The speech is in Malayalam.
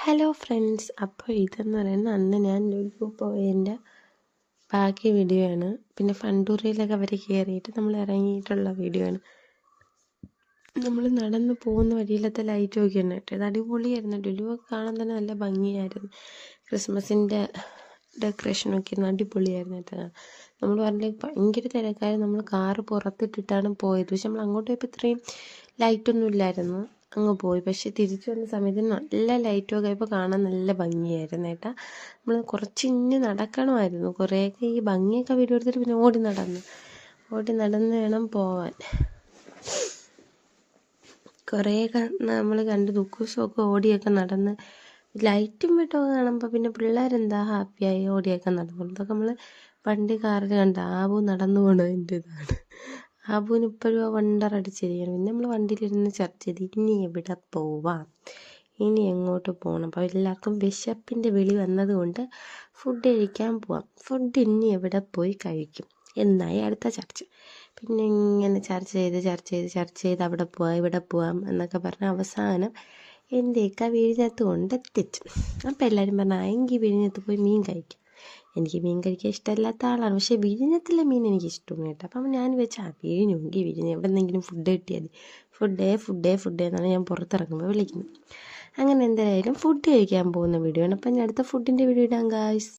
ഹലോ ഫ്രണ്ട്സ്, അപ്പോൾ ഇതെന്ന് പറയുന്നത് അന്ന് ഞാൻ ലുലു പോയതിൻ്റെ ബാക്കി വീഡിയോ ആണ്. പിന്നെ ഫണ്ടൂറിയിലൊക്കെ അവർ കയറിയിട്ട് നമ്മൾ ഇറങ്ങിയിട്ടുള്ള വീഡിയോ ആണ്. നമ്മൾ നടന്ന് പോകുന്ന വഴിയിലത്തെ ലൈറ്റ് ഒക്കെ ഉണ്ട് കേട്ടോ. ഇത് അടിപൊളിയായിരുന്നു. ലുലു കാണാൻ തന്നെ നല്ല ഭംഗിയായിരുന്നു. ക്രിസ്മസിൻ്റെ ഡെക്കറേഷനൊക്കെ ഇരുന്ന് അടിപൊളിയായിരുന്നു കേട്ടോ. നമ്മൾ പറഞ്ഞില്ലേ ഭയങ്കര തിരക്കായിരുന്നു. നമ്മൾ കാറ് പുറത്തിട്ടിട്ടാണ് പോയത്. പക്ഷെ നമ്മൾ അങ്ങോട്ട് പോയപ്പോൾ ഇത്രയും ലൈറ്റൊന്നും ഇല്ലായിരുന്നു. അങ്ങ് പോയി. പക്ഷെ തിരിച്ചു വന്ന സമയത്ത് നല്ല ലൈറ്റൊക്കെ ആയപ്പോൾ കാണാൻ നല്ല ഭംഗിയായിരുന്നു കേട്ടോ. നമ്മൾ കുറച്ച് ഇഞ്ഞ് നടക്കണമായിരുന്നു. കുറേയൊക്കെ ഈ ഭംഗിയൊക്കെ വീഡിയോ എടുത്തിട്ട് പിന്നെ ഓടി നടന്ന് വേണം പോവാൻ. കുറേയൊക്കെ നമ്മൾ കണ്ട് ദുഃഖൂസമൊക്കെ ഓടിയൊക്കെ നടന്ന് ലൈറ്റും വെട്ടമൊക്കെ കാണുമ്പോൾ പിന്നെ പിള്ളേരെന്താ ഹാപ്പിയായി ഓടിയൊക്കെ നടന്നു. ഇതൊക്കെ നമ്മൾ പണ്ട് കാറിൽ കണ്ട ആബു നടന്നു പോകണതിൻ്റെ ഇതാണ്. ആബുവിന് ഇപ്പോഴും ആ വണ്ടറടിച്ചിരിക്കുകയാണ്. പിന്നെ നമ്മൾ വണ്ടിയിലിരുന്ന് ചർച്ച ചെയ്ത് ഇനി എവിടെ പോവാം, ഇനി എങ്ങോട്ട് പോകണം. അപ്പോൾ എല്ലാവർക്കും വിശപ്പിൻ്റെ വിളി വന്നതുകൊണ്ട് ഫുഡ് കഴിക്കാൻ പോവാം. ഫുഡ് ഇനി എവിടെ പോയി കഴിക്കും എന്നായി അടുത്ത ചർച്ച. പിന്നെ ഇങ്ങനെ ചർച്ച ചെയ്ത് അവിടെ പോവാം ഇവിടെ പോവാം എന്നൊക്കെ പറഞ്ഞ് അവസാനം എൻ്റെയൊക്കെ വിഴിഞ്ഞത്ത് കൊണ്ടെത്തിച്ചു. അപ്പോൾ എല്ലാവരും പറഞ്ഞാൽ എങ്കിൽ വിഴിഞ്ഞത്ത് പോയി മീൻ കഴിക്കാം. എനിക്ക് മീൻ കഴിക്കാൻ ഇഷ്ടമില്ലാത്ത ആളാണ്, പക്ഷേ വിഴിഞ്ഞത്തിലെ മീൻ എനിക്ക് ഇഷ്ടമാണ് കേട്ടോ. അപ്പം ഞാൻ വെച്ചാൽ വിഴിഞ്ഞെങ്കിൽ വിഴിഞ്ഞ് എവിടെ നിന്നെങ്കിലും ഫുഡ് കിട്ടിയാൽ ഫുഡ് എന്നാണ് ഞാൻ പുറത്തിറങ്ങുമ്പോൾ വിളിക്കുന്നത്. അങ്ങനെ എന്തായാലും ഫുഡ് കഴിക്കാൻ പോകുന്ന വീഡിയോ ആണ്. അപ്പം ഞാൻ അടുത്ത ഫുഡിൻ്റെ വീഡിയോ ഇടാം ഗായ്സ്.